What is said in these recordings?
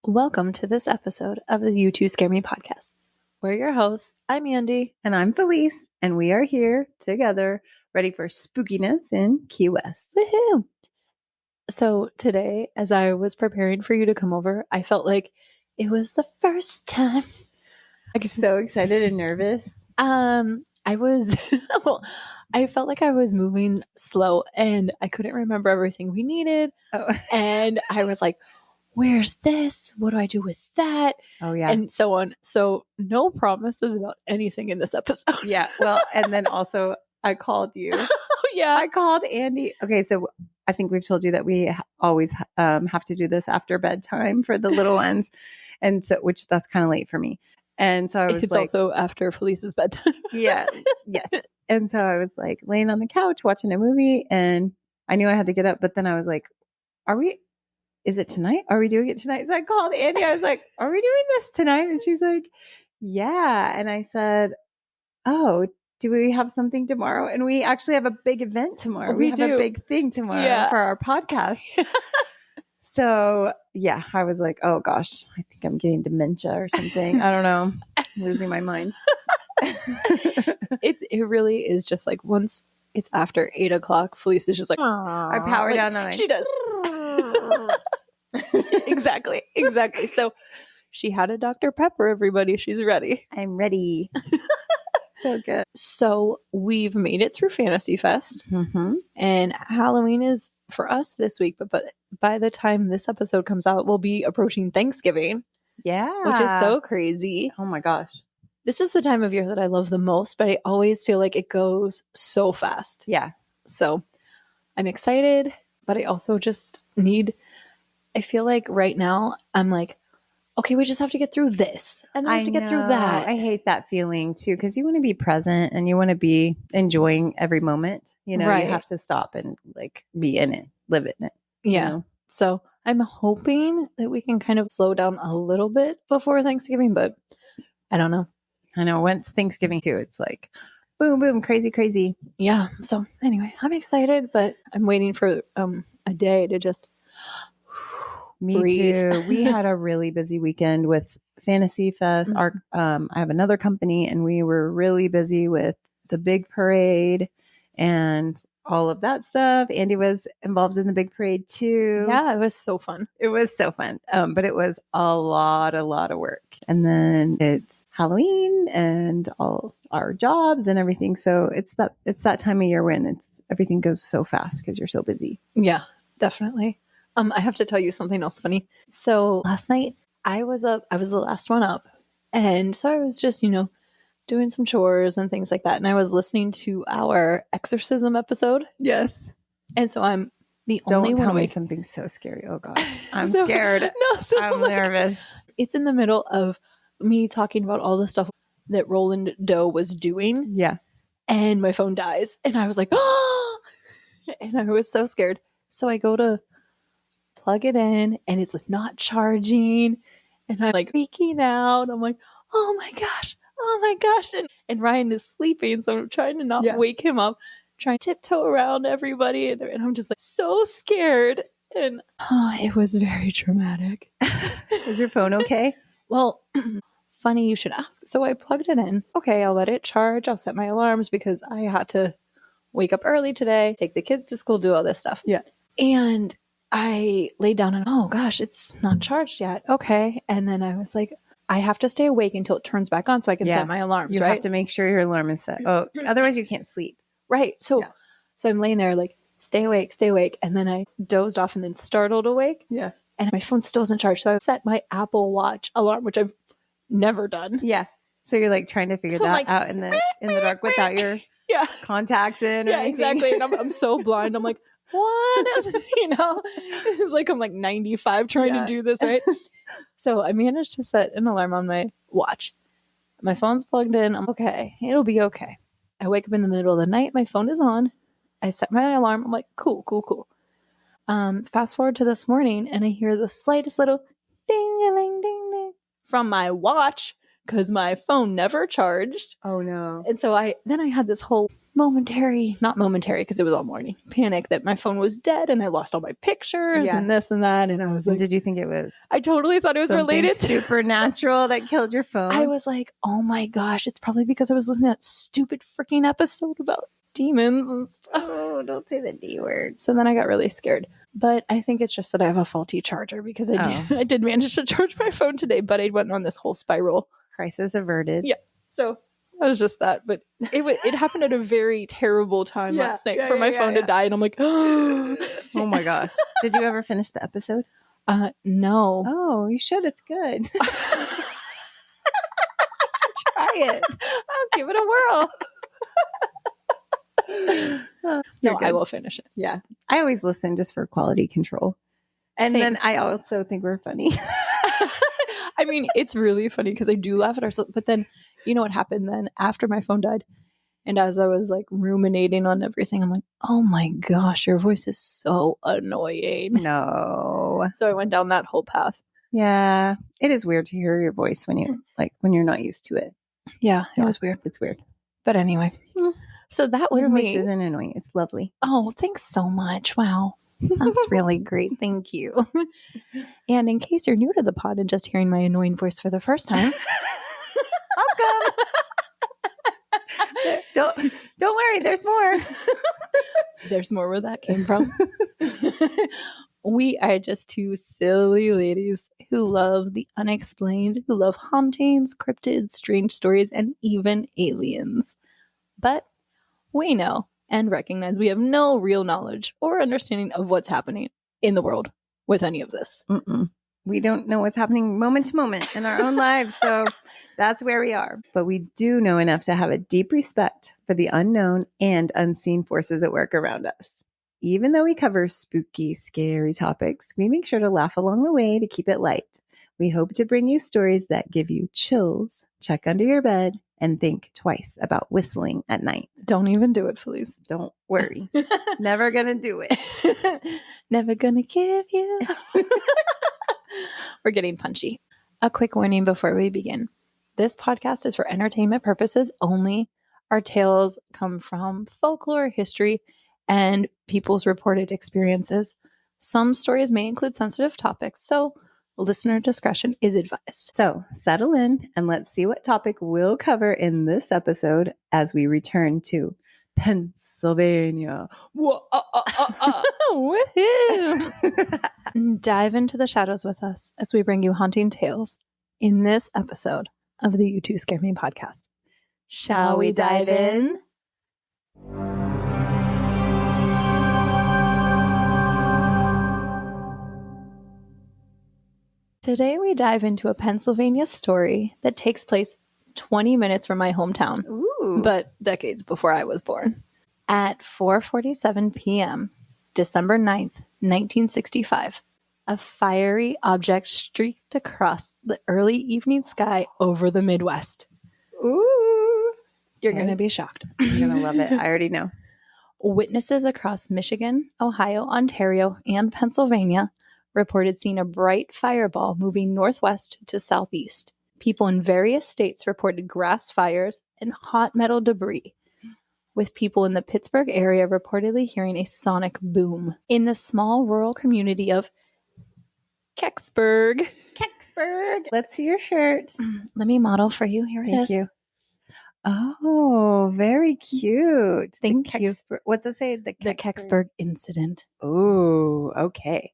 Welcome to this episode of the You Two Scare Me podcast. We're your hosts. I'm Andy. And I'm Felice, and we are here together, ready for spookiness in Key West. Woohoo! So today, as I was preparing for you to come over, I felt like it was the first time. I'm so excited and nervous. I was, I felt like I was moving slow and I couldn't remember everything we needed. Oh, And I was like, where's this? What do I do with that? oh yeah. And so on. So no promises about anything in this episode. Yeah. Well, and then also I called you. Oh, yeah. I called Andy. Okay. So I think we've told you that we always have to do this after bedtime for the little ones. And so, which that's kind of late for me. And so I was It's like, also after Felice's bedtime. yeah, yes. And so I was like laying on the couch watching a movie and I knew I had to get up, but then I was like, is it tonight? Are we doing it tonight? So I called Andy. I was like, are we doing this tonight? And she's like, yeah. And I said, oh, do we have something tomorrow? And we actually have a big event tomorrow. We have a big thing tomorrow for our podcast. So yeah, I was like, oh gosh, I think I'm getting dementia or something. I don't know. I'm losing my mind. It really is just like once it's after 8 o'clock, Felice is just like, I power down on she does. Exactly. So she had a Dr. Pepper, everybody. She's ready. I'm ready. So good. So we've made it through Fantasy Fest and Halloween is for us this week, but by the time this episode comes out, we'll be approaching Thanksgiving. Yeah. Which is so crazy. Oh my gosh. This is the time of year that I love the most, but I always feel like it goes so fast. Yeah. So I'm excited, but I also just I feel like right now I'm like, okay, we just have to get through this and then we have to get through that. I hate that feeling too, because you want to be present and you want to be enjoying every moment. You know, Right. You have to stop and like be in it, live in it. Yeah. You know? So I'm hoping that we can kind of slow down a little bit before Thanksgiving, but I don't know. I know once Thanksgiving too, it's like boom, boom, crazy, crazy. Yeah. So anyway, I'm excited, but I'm waiting for a day to just Me breathe. too. We had a really busy weekend with Fantasy Fest. I have another company and we were really busy with the big parade and all of that stuff. Andy was involved in the big parade too. Yeah, it was so fun. It was so fun. But it was a lot of work. And then it's Halloween and all our jobs and everything. So it's that time of year when everything goes so fast because you're so busy. Yeah, definitely. I have to tell you something else funny. So last night I was the last one up. And so I was just, doing some chores and things like that. And I was listening to our exorcism episode. Yes. And so I'm the only one. Don't tell me something so scary. Oh God. I'm So- scared. No, so I'm nervous. It's in the middle of me talking about all the stuff that Roland Doe was doing. Yeah. And my phone dies. And I was like, oh, and I was so scared. So I go to plug it in and it's not charging. And I'm like freaking out. I'm like, oh my gosh. And Ryan is sleeping. So I'm trying to not wake him up, trying to tiptoe around everybody. And I'm just like so scared. And it was very traumatic. Is your phone okay? Well, funny you should ask. So I plugged it in. Okay, I'll let it charge. I'll set my alarms because I had to wake up early today, take the kids to school, do all this stuff. Yeah. And I laid down and, oh gosh, it's not charged yet. Okay. And then I was like, I have to stay awake until it turns back on so I can set my alarms, you right? have to make sure your alarm is set. Oh, otherwise you can't sleep. Right. So I'm laying there like, stay awake. And then I dozed off and then startled awake. Yeah. And my phone still isn't charged. So I set my Apple Watch alarm, which I've never done. Yeah. So you're like trying to figure that out in the dark without your contacts in. Yeah, exactly. And I'm so blind. I'm like, what? It's like I'm like 95 trying to do this, right? So I managed to set an alarm on my watch. My phone's plugged in. I'm okay. It'll be okay. I wake up in the middle of the night. My phone is on. I set my alarm. I'm like, cool. Fast forward to this morning and I hear the slightest little ding-a-ling, ding-ding from my watch because my phone never charged. Oh no. And so I had this whole not momentary because it was all morning, panic that my phone was dead and I lost all my pictures and this and that. And I was like, did you think it was? I totally thought it was related to supernatural that killed your phone. I was like, oh my gosh, it's probably because I was listening to that stupid freaking episode about demons and stuff. Oh, don't say the D word. So then I got really scared. But I think it's just that I have a faulty charger because I did manage to charge my phone today, but I went on this whole spiral. Crisis averted. Yeah. So it was just that. But it happened at a very terrible time last night for my phone to die. And I'm like, oh my gosh. Did you ever finish the episode? No. Oh, you should. It's good. You should try it. I'll give it a whirl. No, I will finish it. Yeah. I always listen just for quality control. And then I also think we're funny. I mean, it's really funny because I do laugh at ourselves. But then, you know what happened then after my phone died? And as I was like ruminating on everything, I'm like, oh my gosh, your voice is so annoying. No. So I went down that whole path. Yeah. It is weird to hear your voice when you're not used to it. Yeah, it was weird. It's weird. But anyway. So that was your me. Your voice isn't annoying. It's lovely. Oh, thanks so much. Wow. That's really great. Thank you. And in case you're new to the pod and just hearing my annoying voice for the first time, welcome. Don't worry. There's more. There's more where that came from. We are just two silly ladies who love the unexplained, who love hauntings, cryptids, strange stories, and even aliens. But we know and recognize we have no real knowledge or understanding of what's happening in the world with any of this. We don't know what's happening moment to moment in our own lives, so that's where we are. But we do know enough to have a deep respect for the unknown and unseen forces at work around us. Even though we cover spooky, scary topics, we make sure to laugh along the way to keep it light. We hope to bring you stories that give you chills, check under your bed, and think twice about whistling at night. Don't even do it, please. Don't worry. Never gonna do it. Never gonna give you. We're getting punchy. A quick warning before we begin. This podcast is for entertainment purposes only. Our tales come from folklore, history, and people's reported experiences. Some stories may include sensitive topics, so listener discretion is advised. So settle in and let's see what topic we'll cover in this episode as we return to Pennsylvania. Woohoo! Dive into the shadows with us as we bring you haunting tales in this episode of the You Two Scare Me podcast. Shall we dive in? Today we dive into a Pennsylvania story that takes place 20 minutes from my hometown, but decades before I was born. At 4:47 p.m., December 9th, 1965, a fiery object streaked across the early evening sky over the Midwest. Ooh. You're going to be shocked. You're going to love it. I already know. Witnesses across Michigan, Ohio, Ontario, and Pennsylvania reported seeing a bright fireball moving northwest to southeast. People in various states reported grass fires and hot metal debris, with people in the Pittsburgh area reportedly hearing a sonic boom. In the small rural community of Kecksburg. Let's see your shirt. Let me model for you. Here it is. Thank you. Oh, very cute. Thank you. What's it say? The Kecksburg incident. Oh, okay.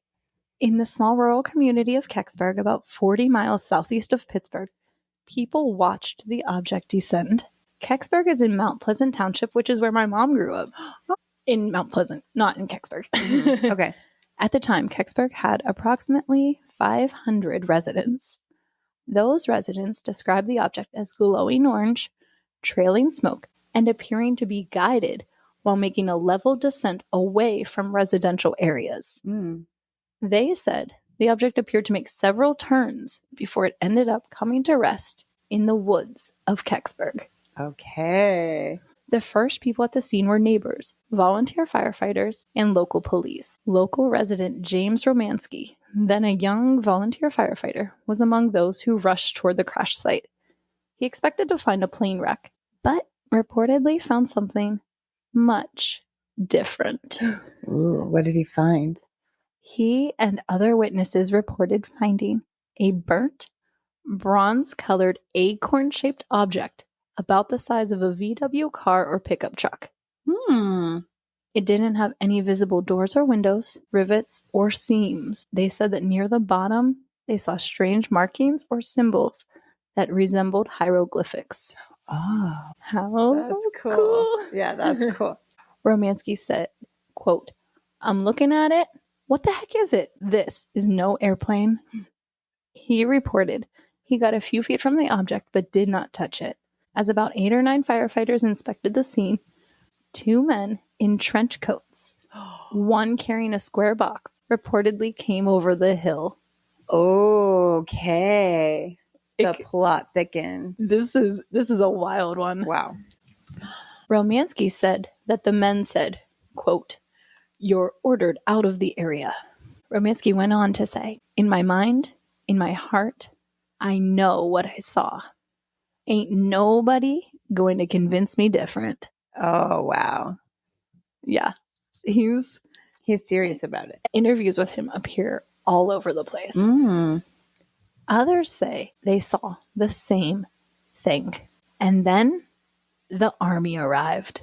In the small rural community of Kecksburg, about 40 miles southeast of Pittsburgh, people watched the object descend. Kecksburg is in Mount Pleasant Township, which is where my mom grew up. In Mount Pleasant, not in Kecksburg. Okay. At the time, Kecksburg had approximately 500 residents. Those residents described the object as glowing orange, trailing smoke, and appearing to be guided while making a level descent away from residential areas. They said the object appeared to make several turns before it ended up coming to rest in the woods of Kecksburg. Okay. The first people at the scene were neighbors, volunteer firefighters, and local police. Local resident James Romansky, then a young volunteer firefighter, was among those who rushed toward the crash site. He expected to find a plane wreck, but reportedly found something much different. Ooh, what did he find? He and other witnesses reported finding a burnt, bronze-colored acorn-shaped object about the size of a VW car or pickup truck. It didn't have any visible doors or windows, rivets, or seams. They said that near the bottom, they saw strange markings or symbols that resembled hieroglyphics. Oh, How that's cool. Yeah, that's cool. Romansky said, quote, "I'm looking at it. What the heck is it? This is no airplane." He reported he got a few feet from the object but did not touch it. As about 8 or 9 firefighters inspected the scene, 2 men in trench coats, one carrying a square box, reportedly came over the hill. Okay. The plot thickens. This is a wild one. Wow. Romansky said that the men said, quote, "You're ordered out of the area." Romansky went on to say, "In my mind, in my heart, I know what I saw. Ain't nobody going to convince me different." Oh, wow. Yeah. He's serious about it. Interviews with him appear all over the place. Others say they saw the same thing. And then the army arrived.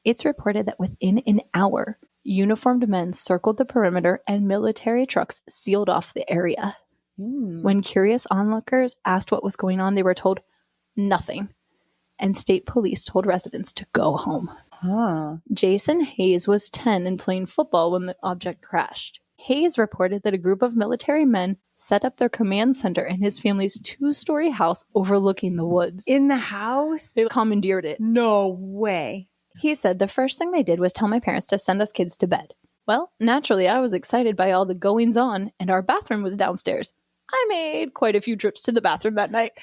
It's reported that within an hour, uniformed men circled the perimeter and military trucks sealed off the area. When curious onlookers asked what was going on, they were told nothing. And state police told residents to go home. Jason Hayes was 10 and playing football when the object crashed. Hayes reported that a group of military men set up their command center in his family's 2-story house overlooking the woods. In the house? They commandeered it. No way. He said the first thing they did was tell my parents to send us kids to bed. Well, naturally, I was excited by all the goings-on, and our bathroom was downstairs. I made quite a few trips to the bathroom that night.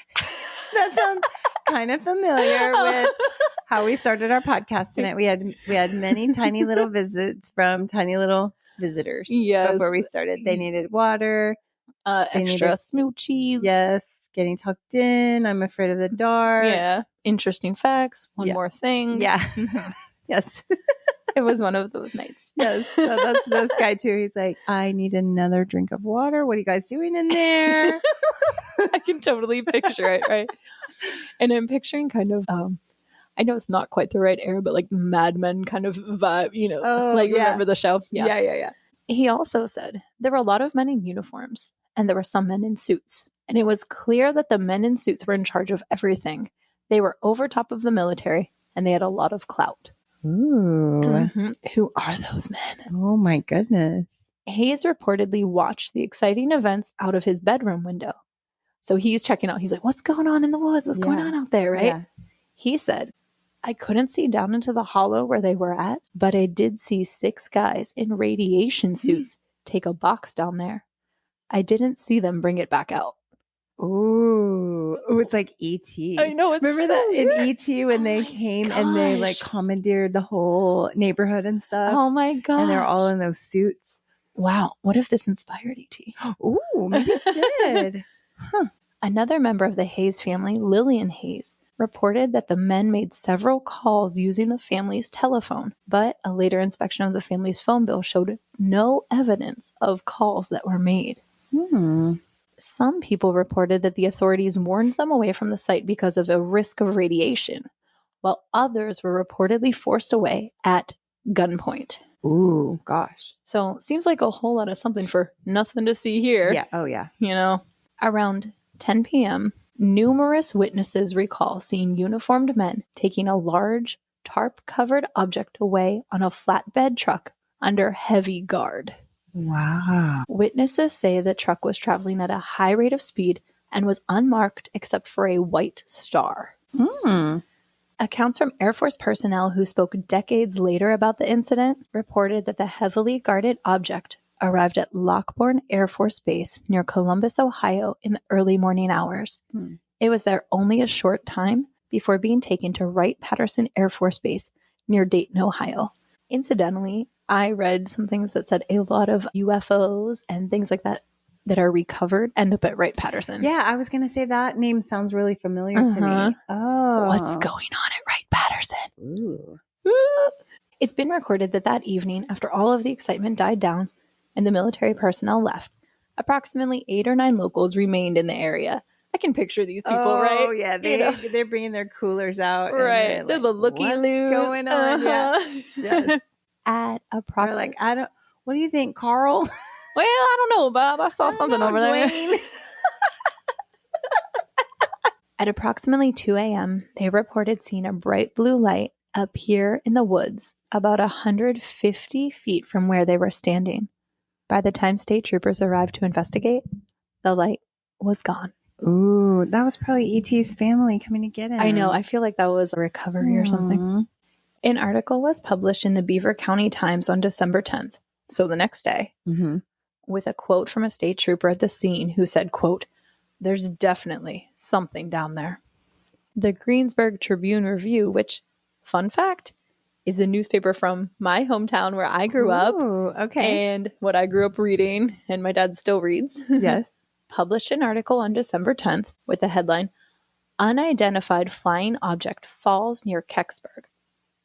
That sounds kind of familiar with how we started our podcast tonight. We had many tiny little visits from tiny little visitors. Yes. Before we started. They needed water. Extra smoochies. Yes. Getting tucked in. I'm afraid of the dark. Yeah. Interesting facts. One more thing. Yeah. Yes. It was one of those nights. Yes. So that's this guy too. He's like, "I need another drink of water. What are you guys doing in there?" I can totally picture it, right? And I'm picturing kind of, I know it's not quite the right era, but like Mad Men kind of vibe, remember the show? Yeah. He also said there were a lot of men in uniforms and there were some men in suits. And it was clear that the men in suits were in charge of everything. They were over top of the military and they had a lot of clout. Ooh. Who are those men? Oh my goodness. Hayes reportedly watched the exciting events out of his bedroom window. So he's checking out. He's like, "What's going on in the woods? What's going on out there?" Right? Yeah. He said, "I couldn't see down into the hollow where they were at, but I did see 6 guys in radiation suits take a box down there. I didn't see them bring it back out." Ooh, it's like E.T. I know. It's Remember that in E.T. when they came and they like commandeered the whole neighborhood and stuff? Oh my god! And they're all in those suits. Wow. What if this inspired E.T.? Ooh, maybe it did. Another member of the Hayes family, Lillian Hayes, reported that the men made several calls using the family's telephone, but a later inspection of the family's phone bill showed no evidence of calls that were made. Some people reported that the authorities warned them away from the site because of a risk of radiation, while others were reportedly forced away at gunpoint. Ooh, gosh. So seems like a whole lot of something for nothing to see here. Yeah. Oh, yeah. Around 10 p.m., numerous witnesses recall seeing uniformed men taking a large tarp-covered object away on a flatbed truck under heavy guard. Wow. Witnesses say the truck was traveling at a high rate of speed and was unmarked except for a white star. Accounts from Air Force personnel who spoke decades later about the incident reported that the heavily guarded object arrived at Lockbourne Air Force Base near Columbus, Ohio in the early morning hours. It was there only a short time before being taken to Wright-Patterson Air Force Base near Dayton, Ohio. Incidentally, I read some things that said a lot of UFOs and things like that that are recovered end up at Wright-Patterson. Yeah, I was going to say that name sounds really familiar to me. Oh. What's going on at Wright-Patterson? Ooh. It's been recorded that evening, after all of the excitement died down and the military personnel left, approximately 8 or 9 locals remained in the area. I can picture these people, right? Oh, yeah. They're bringing their coolers out. Right. And they're like, the looky-loos. What's going on? Yeah. Yes. At approximately... They're like, what do you think, Carl? Well, I don't know, Bob. I saw something over there. At approximately 2 a.m., they reported seeing a bright blue light appear in the woods about 150 feet from where they were standing. By the time state troopers arrived to investigate, the light was gone. Ooh, that was probably E.T.'s family coming to get him. I know. I feel like that was a recovery or something. An article was published in the Beaver County Times on December 10th, so the next day, with a quote from a state trooper at the scene who said, quote, "There's definitely something down there." The Greensburg Tribune-Review, which, fun fact, is a newspaper from my hometown where I grew up. Okay. And what I grew up reading, and my dad still reads. Yes. Published an article on December 10th with the headline, "Unidentified Flying Object Falls Near Kecksburg.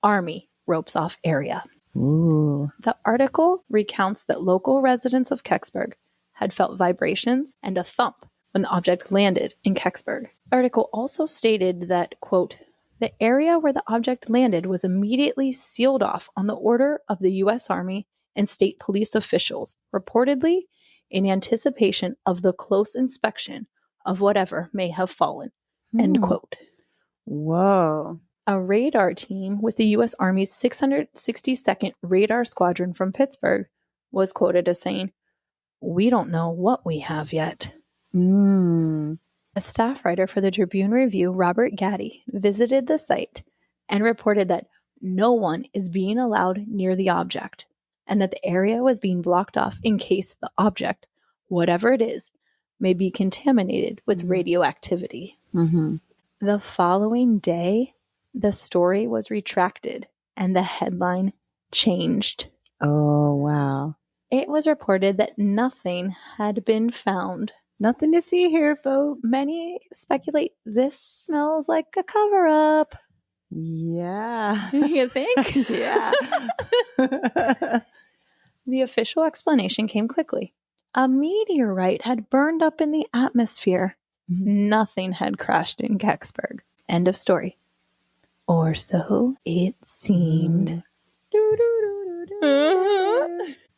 Army Ropes Off Area." Ooh. The article recounts that local residents of Kecksburg had felt vibrations and a thump when the object landed in Kecksburg. The article also stated that, quote, "The area where the object landed was immediately sealed off on the order of the U.S. Army and state police officials, reportedly in anticipation of the close inspection of whatever may have fallen." End quote. Whoa. A radar team with the U.S. Army's 662nd Radar Squadron from Pittsburgh was quoted as saying, "We don't know what we have yet." A staff writer for the Tribune-Review, Robert Gaddy, visited the site and reported that no one is being allowed near the object and that the area was being blocked off in case the object, whatever it is, may be contaminated with radioactivity. The following day, the story was retracted and the headline changed. Oh, wow. It was reported that nothing had been found. Nothing to see here, folks. Many speculate this smells like a cover-up. Yeah. You think? Yeah. The official explanation came quickly. A meteorite had burned up in the atmosphere. Nothing had crashed in Kecksburg. End of story. Or so it seemed.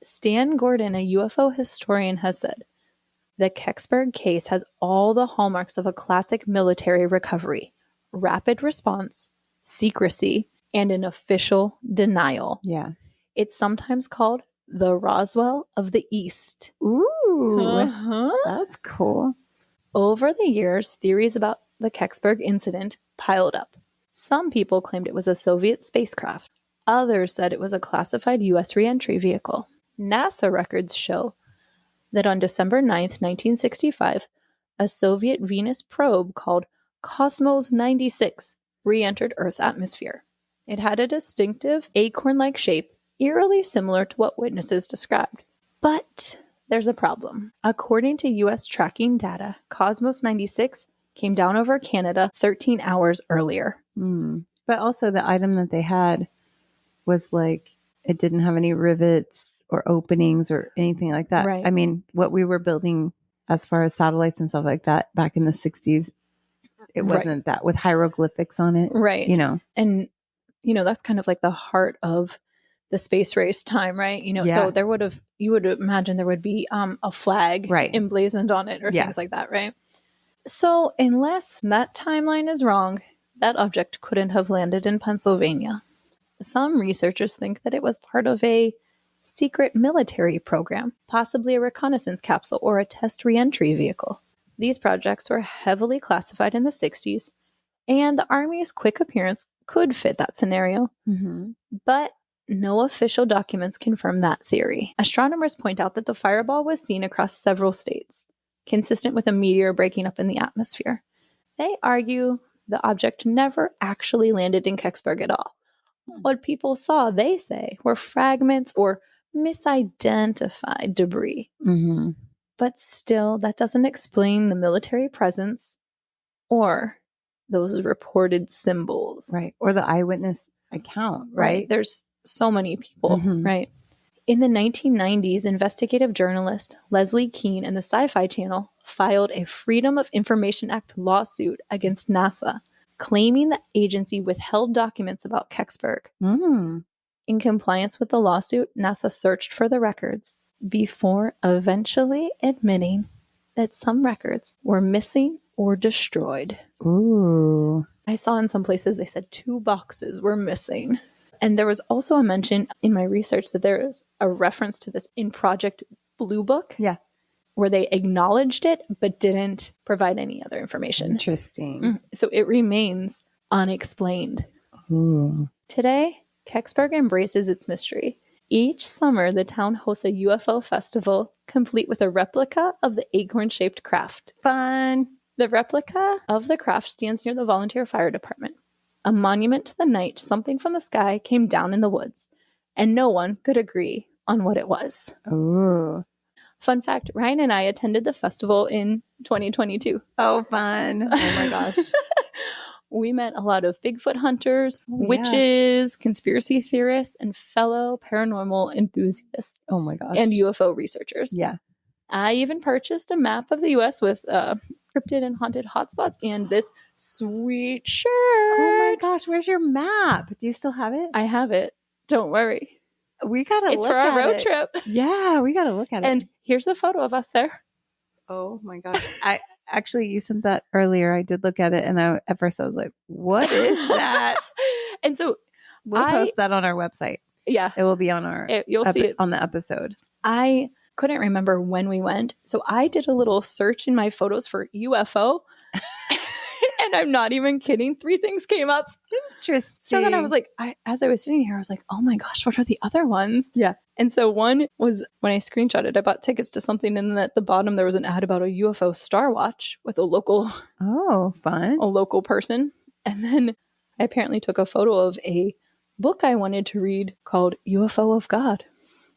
Stan Gordon, a UFO historian, has said, "The Kecksburg case has all the hallmarks of a classic military recovery: rapid response, secrecy, and an official denial." Yeah. It's sometimes called the Roswell of the East. Ooh. That's cool. Over the years, theories about the Kecksburg incident piled up. Some people claimed it was a Soviet spacecraft. Others said it was a classified U.S. reentry vehicle. NASA records show that on December 9th, 1965, a Soviet Venus probe called Cosmos 96 re-entered Earth's atmosphere. It had a distinctive acorn-like shape, eerily similar to what witnesses described. But there's a problem. According to U.S. tracking data, Cosmos 96 came down over Canada 13 hours earlier. But also the item that they had was like, it didn't have any rivets or openings or anything like that. Right. I mean, what we were building as far as satellites and stuff like that back in the 60s, it wasn't that with hieroglyphics on it. Right. You know. And, that's kind of like the heart of the space race time, right? So you would imagine there would be a flag emblazoned on it or things like that, right? So unless that timeline is wrong, that object couldn't have landed in Pennsylvania. Some researchers think that it was part of a secret military program, possibly a reconnaissance capsule or a test reentry vehicle. These projects were heavily classified in the 60s, and the Army's quick appearance could fit that scenario. But no official documents confirm that theory. Astronomers point out that the fireball was seen across several states, consistent with a meteor breaking up in the atmosphere. They argue the object never actually landed in Kecksburg at all. What people saw, they say, were fragments or misidentified debris. But still, that doesn't explain the military presence or those reported symbols. Right. Or the eyewitness account, right? There's so many people, Mhm. right? In the 1990s, investigative journalist Leslie Keane and the Sci-Fi Channel filed a Freedom of Information Act lawsuit against NASA, claiming the agency withheld documents about Kecksburg. Mm. In compliance with the lawsuit, NASA searched for the records before eventually admitting that some records were missing or destroyed. Ooh. I saw in some places they said 2 boxes were missing. And there was also a mention in my research that there is a reference to this in Project Blue Book. Yeah. Where they acknowledged it but didn't provide any other information. Interesting. So it remains unexplained. Ooh. Today, Kecksburg embraces its mystery. Each summer, the town hosts a UFO festival, complete with a replica of the acorn-shaped craft. Fun. The replica of the craft stands near the volunteer fire department, a monument to the night something from the sky came down in the woods, and no one could agree on what it was. Ooh. Fun fact, Ryan and I attended the festival in 2022. Oh, fun. Oh my gosh. We met a lot of Bigfoot hunters, witches, conspiracy theorists, and fellow paranormal enthusiasts. Oh my gosh. And UFO researchers. Yeah. I even purchased a map of the US with cryptid and haunted hotspots and this sweet shirt. Oh my gosh, where's your map? Do you still have it? I have it. Don't worry. We gotta It's look for our at road it. trip. Yeah, we gotta look at it. And here's a photo of us there. Oh my gosh. I actually, you sent that earlier. I did look at it, and at first I was like, what is that? And so we'll post that on our website. Yeah. It will be on our you'll see it on the episode. I couldn't remember when we went, so I did a little search in my photos for UFO. And I'm not even kidding. 3 things came up. Interesting. So then I was like, as I was sitting here, I was like, oh my gosh, what are the other ones? Yeah. And so one was when I screenshotted, I bought tickets to something, and then at the bottom there was an ad about a UFO Star Watch with a local person. And then I apparently took a photo of a book I wanted to read called UFO of God.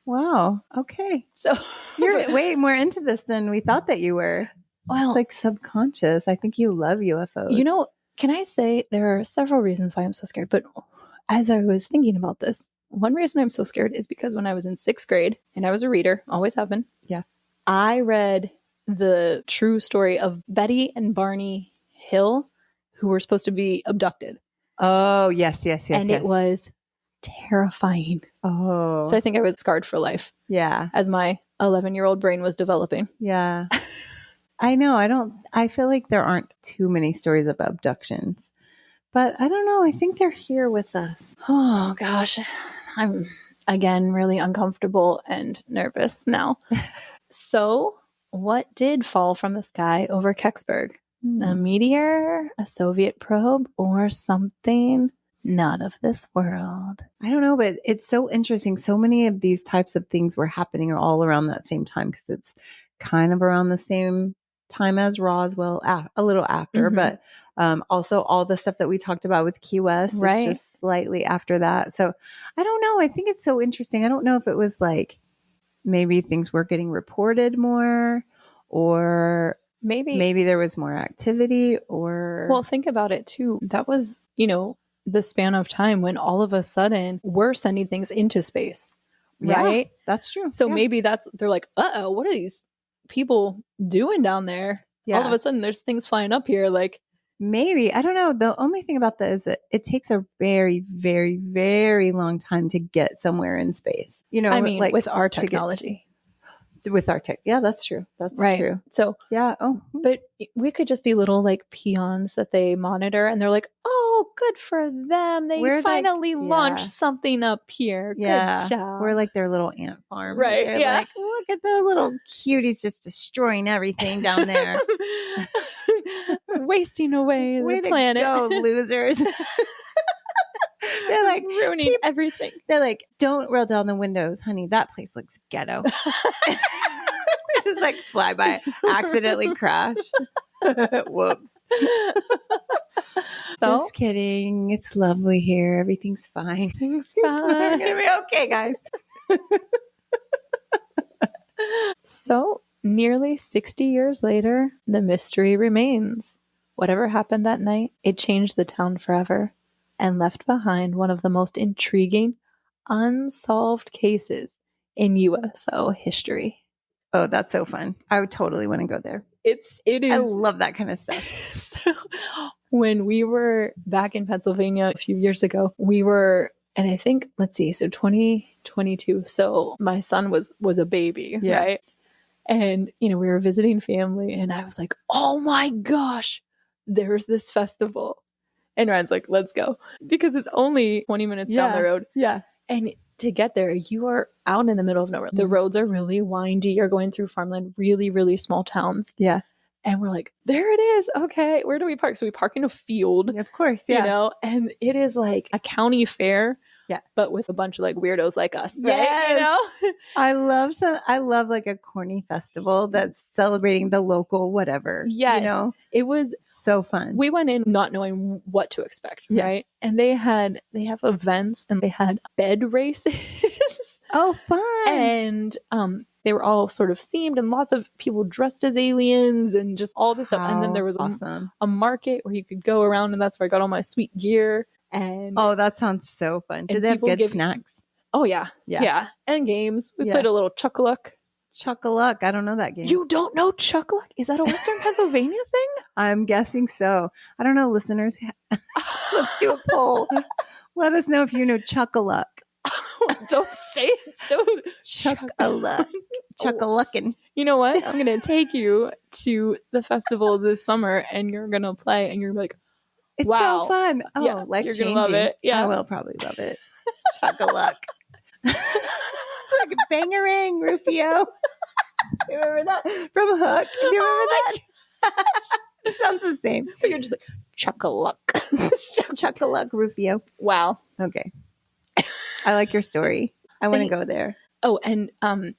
Wow. Okay. So you're way more into this than we thought that you were. Well, it's like subconscious. I think you love UFOs. You know, can I say there are several reasons why I'm so scared, but as I was thinking about this, one reason I'm so scared is because when I was in 6th grade and I was a reader, always have been. Yeah. I read the true story of Betty and Barney Hill, who were supposed to be abducted. Oh, yes. And it was terrifying. Oh. So I think I was scarred for life. Yeah. As my 11-year-old brain was developing. Yeah. I know. I feel like there aren't too many stories of abductions, but I don't know. I think they're here with us. Oh gosh. I'm again really uncomfortable and nervous now. So what did fall from the sky over Kecksburg? A meteor, a Soviet probe, or something not of this world? I don't know, but it's so interesting. So many of these types of things were happening all around that same time, because it's kind of around the same time as Roswell, a little after, but also all the stuff that we talked about with Key West is just slightly after that. So I don't know. I think it's so interesting. I don't know if it was like maybe things were getting reported more, or maybe there was more activity, or... Well, think about it too. That was, the span of time when all of a sudden we're sending things into space, right? Yeah, that's true. So maybe they're like, uh-oh, what are these people doing down there? All of a sudden there's things flying up here, like... Maybe. I don't know. The only thing about that is that it takes a very, very, very long time to get somewhere in space. I mean, like, with our technology. Yeah, that's true. That's true. So yeah. Oh, but we could just be little like peons that they monitor, and they're like, "Oh, good for them! They finally launched something up here. Yeah. Good job." We're like their little ant farm, right? They're like, look at the little cuties just destroying everything down there, wasting away the planet. Go, losers. They're like ruining everything. They're like, don't roll down the windows, honey. That place looks ghetto. Just like fly by, accidentally crash. Whoops. Just kidding. It's lovely here. Everything's fine. Everything's fine. We're gonna be okay, guys. So Nearly 60 years later, the mystery remains. Whatever happened that night, it changed the town forever and left behind one of the most intriguing, unsolved cases in UFO history. Oh, that's so fun. I would totally want to go there. It is. I love that kind of stuff. So, when we were back in Pennsylvania a few years ago, we were, and I think, let's see, so 2022. So my son was a baby, Yeah. right? And, we were visiting family and I was like, oh my gosh, there's this festival. And Ryan's like, let's go. Because it's only 20 minutes down the road. Yeah. And to get there, you are out in the middle of nowhere. The roads are really windy. You're going through farmland, really, really small towns. Yeah. And we're like, there it is. Okay, where do we park? So we park in a field. Of course, yeah. And it is like a county fair. Yeah. But with a bunch of like weirdos like us, right? Yes. I love like a corny festival that's celebrating the local whatever. Yes. It was so fun. We went in not knowing what to expect, right? And they have events and they had bed races. Oh, fun. And they were all sort of themed and lots of people dressed as aliens and just all this stuff. And then there was a market where you could go around, and that's where I got all my sweet gear. And oh, that sounds so fun. Did they have good snacks? Oh, yeah. And games. We played a little Chuck-a-Luck. Chuck-a-Luck. I don't know that game. You don't know Chuck-a-Luck? Is that a Western Pennsylvania thing? I'm guessing so. I don't know, listeners. Let's do a poll. Let us know if you know Chuck-a-Luck. Don't say it. So Chuck-a-Luck. Chuck-a-luckin'. You know what? I'm going to take you to the festival this summer, and you're going to play, and you're like, it's wow. so fun. Oh, yeah, you're going to love it. Yeah. I will probably love it. Chuck-a-luck. Like a bangarang, Rufio. You remember that? From Hook. Do you remember that? It sounds the same. But you're just like, Chuck-a-luck. Chuck-a-luck, Rufio. Wow. Okay. I like your story. I want to go there. Oh, and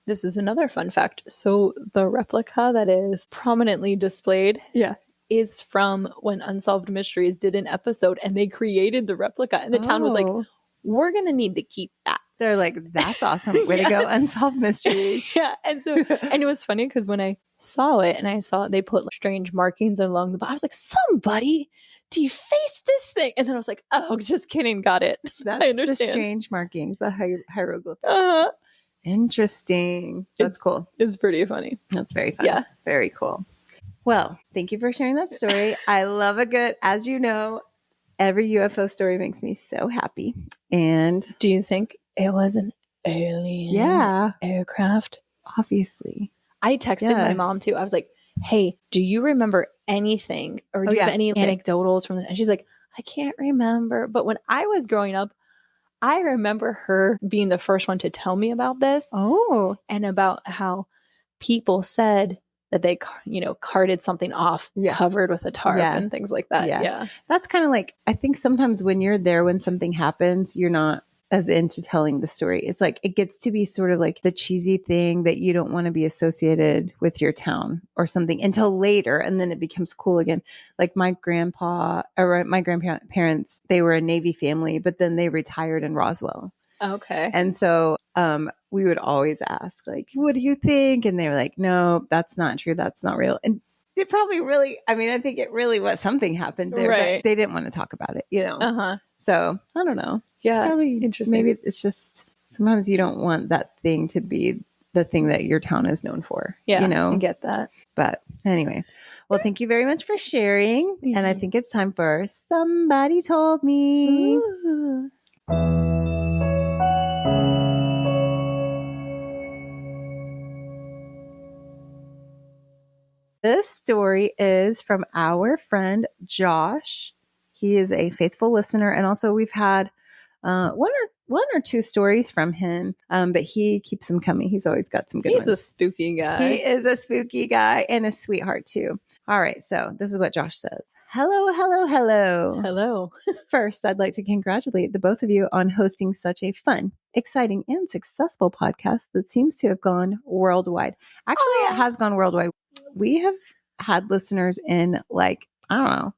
this is another fun fact. So the replica that is prominently displayed is from when Unsolved Mysteries did an episode, and they created the replica, and the town was like, we're going to need to keep that. They're like, that's awesome. Way to go, Unsolved Mysteries. Yeah. And it was funny because when I saw it and I saw they put like strange markings along the bottom, I was like, somebody deface this thing. And then I was like, oh, just kidding. Got it. That's I understand. The strange markings, the hieroglyphics. Uh-huh. Interesting. That's cool. It's pretty funny. That's very fun. Yeah. Very cool. Well, thank you for sharing that story. I love a good, as you know, every UFO story makes me so happy. And do you think it was an alien aircraft? Obviously. I texted my mom too. I was like, hey, do you remember anything? Or do you have any anecdotals from this? And she's like, I can't remember. But when I was growing up, I remember her being the first one to tell me about this. Oh. And about how people said that they, carted something off covered with a tarp and things like that. Yeah. That's kind of like, I think sometimes when you're there, when something happens, you're not as into telling the story. It's like, it gets to be sort of like the cheesy thing that you don't want to be associated with your town or something until later. And then it becomes cool again. Like my grandparents, they were a Navy family, but then they retired in Roswell. Okay. And so we would always ask, like, what do you think? And they were like, no, that's not true. That's not real. And it probably really, I think it really was something happened there, but they didn't want to talk about it, Uh-huh. So I don't know. Yeah. Probably interesting. Maybe it's just sometimes you don't want that thing to be the thing that your town is known for. Yeah. I get that. But anyway, well, thank you very much for sharing. And I think it's time for Somebody Told Me. Ooh. This story is from our friend Josh. He is a faithful listener, and also we've had one or two stories from him, but he keeps them coming. He's always got some good ones. He's a spooky guy. He is a spooky guy and a sweetheart too. All right, so this is what Josh says. Hello, hello, hello. Hello. First, I'd like to congratulate the both of you on hosting such a fun, exciting, and successful podcast that seems to have gone worldwide. Actually, it has gone worldwide. We have had listeners in I don't know.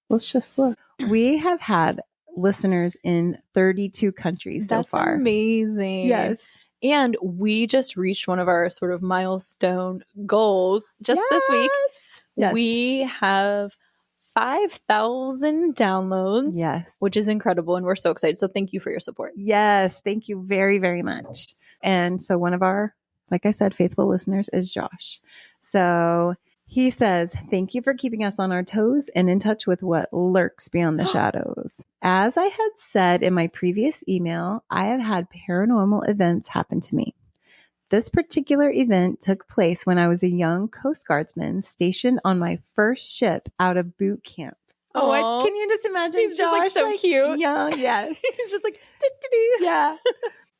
Let's just look. We have had listeners in 32 countries so far. That's amazing. Yes. And we just reached one of our sort of milestone goals just this week. Yes. We have 5,000 downloads. Yes. Which is incredible. And we're so excited. So thank you for your support. Yes. Thank you very, very much. And so one of our, like I said, faithful listeners is Josh. So he says, thank you for keeping us on our toes and in touch with what lurks beyond the shadows. As I had said in my previous email, I have had paranormal events happen to me. This particular event took place when I was a young Coast Guardsman stationed on my first ship out of boot camp. Oh, can you just imagine He's Josh? just like so cute. Young, yes. He's just like, doo-doo-doo. Yeah.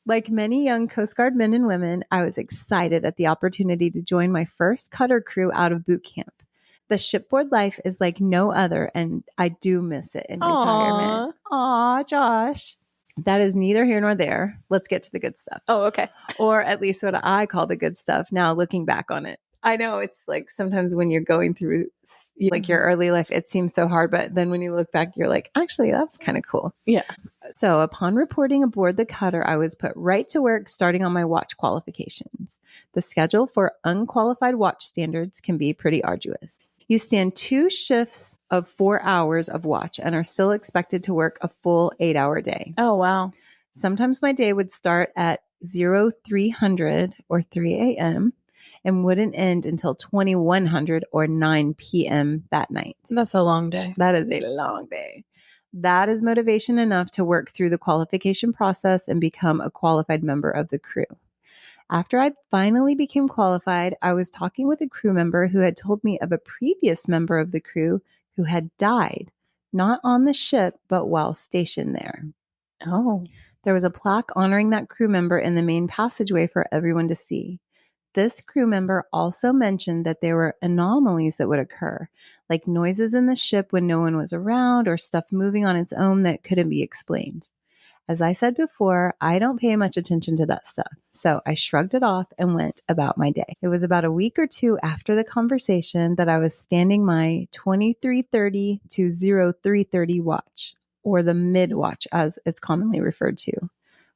Like many young Coast Guard men and women, I was excited at the opportunity to join my first cutter crew out of boot camp. The shipboard life is like no other, and I do miss it in retirement. Aw, Josh. That is neither here nor there. Let's get to the good stuff. Oh, okay. Or at least what I call the good stuff now looking back on it. I know it's like sometimes when you're going through like your early life, it seems so hard. But then when you look back, you're like, actually, that was kind of cool. Yeah. So upon reporting aboard the cutter, I was put right to work starting on my watch qualifications. The schedule for unqualified watch standards can be pretty arduous. You stand 2 shifts of 4 hours of watch and are still expected to work a full 8-hour day. Oh, wow. Sometimes my day would start at 0300 or 3 a.m. and wouldn't end until 2100 or 9 p.m. that night. That's a long day. That is a long day. That is motivation enough to work through the qualification process and become a qualified member of the crew. After I finally became qualified, I was talking with a crew member who had told me of a previous member of the crew who had died, not on the ship, but while stationed there. Oh. There was a plaque honoring that crew member in the main passageway for everyone to see. This crew member also mentioned that there were anomalies that would occur, like noises in the ship when no one was around or stuff moving on its own that couldn't be explained. As I said before, I don't pay much attention to that stuff, so I shrugged it off and went about my day. It was about a week or two after the conversation that I was standing my 2330 to 0330 watch, or the mid watch as it's commonly referred to,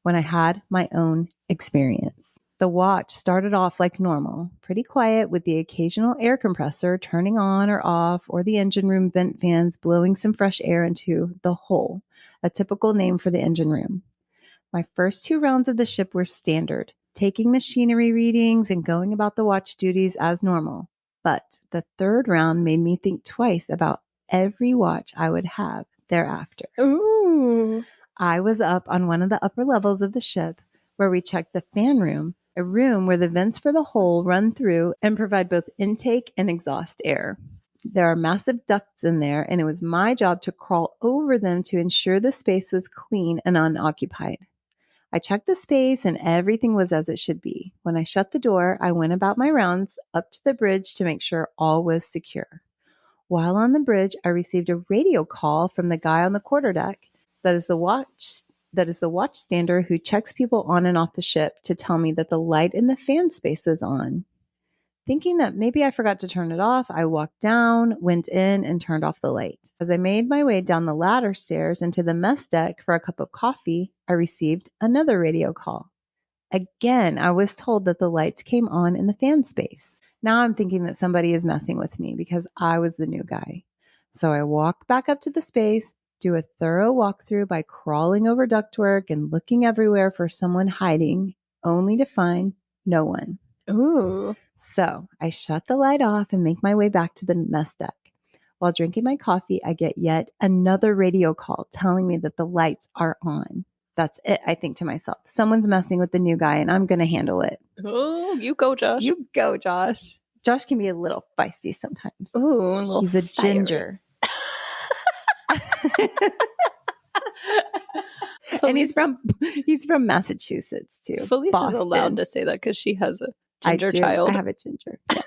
when I had my own experience. The watch started off like normal, pretty quiet with the occasional air compressor turning on or off or the engine room vent fans blowing some fresh air into the hole, a typical name for the engine room. My first 2 rounds of the ship were standard, taking machinery readings and going about the watch duties as normal. But the 3rd round made me think twice about every watch I would have thereafter. Ooh. I was up on one of the upper levels of the ship where we checked the fan room, a room where the vents for the hole run through and provide both intake and exhaust air. There are massive ducts in there, and it was my job to crawl over them to ensure the space was clean and unoccupied. I checked the space and everything was as it should be. When I shut the door, I went about my rounds up to the bridge to make sure all was secure. While on the bridge, I received a radio call from the guy on the quarterdeck that is the watch stander who checks people on and off the ship to tell me that the light in the fan space was on. Thinking that maybe I forgot to turn it off, I walked down, went in, and turned off the light. As I made my way down the ladder stairs into the mess deck for a cup of coffee, I received another radio call. Again, I was told that the lights came on in the fan space. Now I'm thinking that somebody is messing with me because I was the new guy. So I walk back up to the space, do a thorough walkthrough by crawling over ductwork and looking everywhere for someone hiding, only to find no one. Ooh. So I shut the light off and make my way back to the mess deck. While drinking my coffee, I get yet another radio call telling me that the lights are on. That's it, I think to myself. Someone's messing with the new guy and I'm going to handle it. Oh, you go, Josh. You go, Josh. Josh can be a little feisty sometimes. Ooh, he's a ginger. And he's from Massachusetts too. Felice is allowed to say that because she has a ginger child. I have a ginger. Yeah.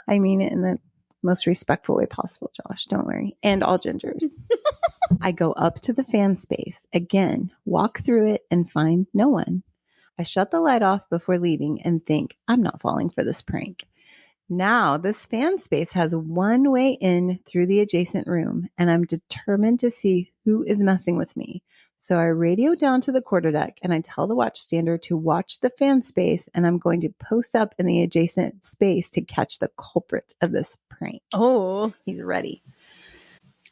I mean it in the most respectful way possible, Josh. Don't worry. And all gingers. I go up to the fan space again, walk through it, and find no one. I shut the light off before leaving and think, I'm not falling for this prank. Now, this fan space has one way in through the adjacent room, and I'm determined to see who is messing with me. So I radio down to the quarterdeck and I tell the watchstander to watch the fan space, and I'm going to post up in the adjacent space to catch the culprit of this prank. Oh. He's ready.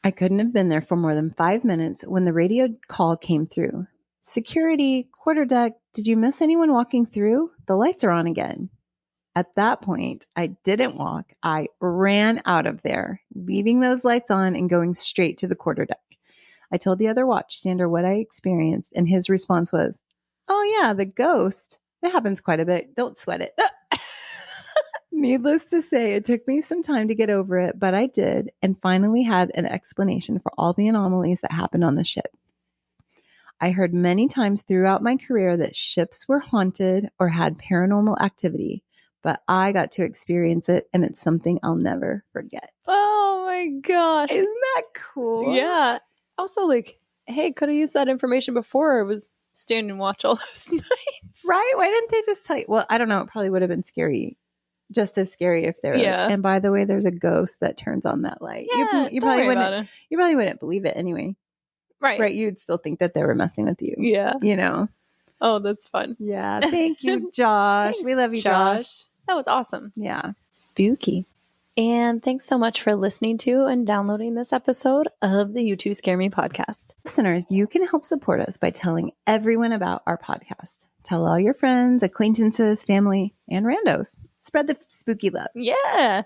I couldn't have been there for more than 5 minutes when the radio call came through. Security, quarterdeck, did you miss anyone walking through? The lights are on again. At that point, I didn't walk. I ran out of there, leaving those lights on and going straight to the quarterdeck. I told the other watchstander what I experienced, and his response was, "Oh yeah, the ghost. It happens quite a bit. Don't sweat it." Needless to say, it took me some time to get over it, but I did, and finally had an explanation for all the anomalies that happened on the ship. I heard many times throughout my career that ships were haunted or had paranormal activity, but I got to experience it, and it's something I'll never forget. Oh my gosh. Isn't that cool? Yeah. Also, like, hey, could have used that information before I was standing watch all those nights. Right? Why didn't they just tell you? Well, I don't know. It probably would have been scary. Just as scary if they were Yeah. like, and by the way, there's a ghost that turns on that light. Yeah, You don't probably worry about wouldn't. it. You probably wouldn't believe it anyway. Right. You'd still think that they were messing with you. Yeah. You know. Oh, that's fun. Yeah. Thank you, Josh. Thanks, We love you, Josh. That was awesome. Yeah. Spooky. And thanks so much for listening to and downloading this episode of the You Two Scare Me podcast. Listeners, you can help support us by telling everyone about our podcast. Tell all your friends, acquaintances, family, and randos. Spread the spooky love. Yeah.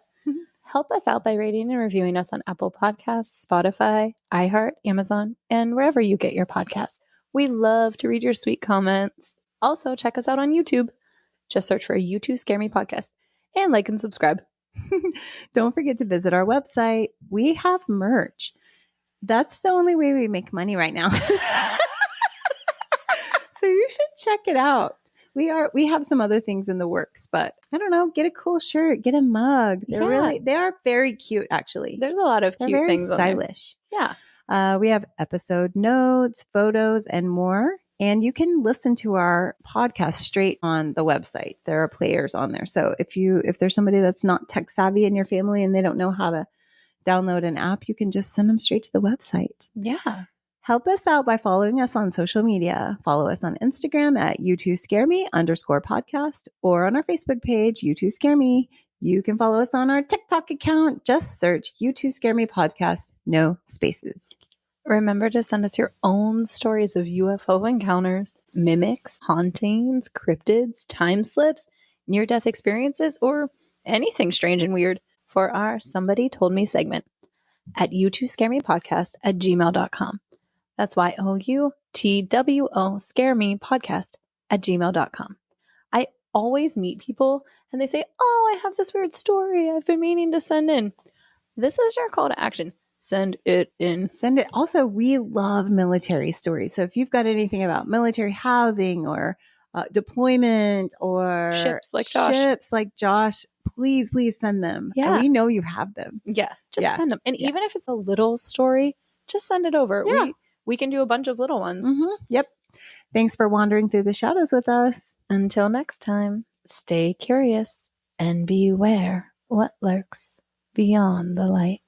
Help us out by rating and reviewing us on Apple Podcasts, Spotify, iHeart, Amazon, and wherever you get your podcasts. We love to read your sweet comments. Also, check us out on YouTube. Just search for You Two Scare Me podcast and like and subscribe. Don't forget to visit our website. We have merch. That's the only way we make money right now. So you should check it out. We have some other things in the works, but I don't know, get a cool shirt, get a mug. They are very cute actually. There's a lot of They're cute very things stylish. Yeah. We have episode notes, photos, and more. And you can listen to our podcast straight on the website. There are players on there. So if there's somebody that's not tech savvy in your family and they don't know how to download an app, you can just send them straight to the website. Yeah. Help us out by following us on social media. Follow us on Instagram at you2scareme_podcast or on our Facebook page, You2Scare You can follow us on our TikTok account. Just search You2Scare podcast, no spaces. Remember to send us your own stories of UFO encounters, mimics, hauntings, cryptids, time slips, near-death experiences, or anything strange and weird for our Somebody Told Me segment at you2scaremepodcast@gmail.com. That's YOUTWO scare me podcast@gmail.com. I always meet people and they say, "Oh, I have this weird story I've been meaning to send in." This is your call to action. Send it in. Send it. Also, we love military stories. So if you've got anything about military housing or deployment or Ships like Josh, please send them. Yeah. And we know you have them. Yeah. Just send them. And even if it's a little story, just send it over. Yeah. We can do a bunch of little ones. Mm-hmm. Yep. Thanks for wandering through the shadows with us. Until next time, stay curious and beware what lurks beyond the light.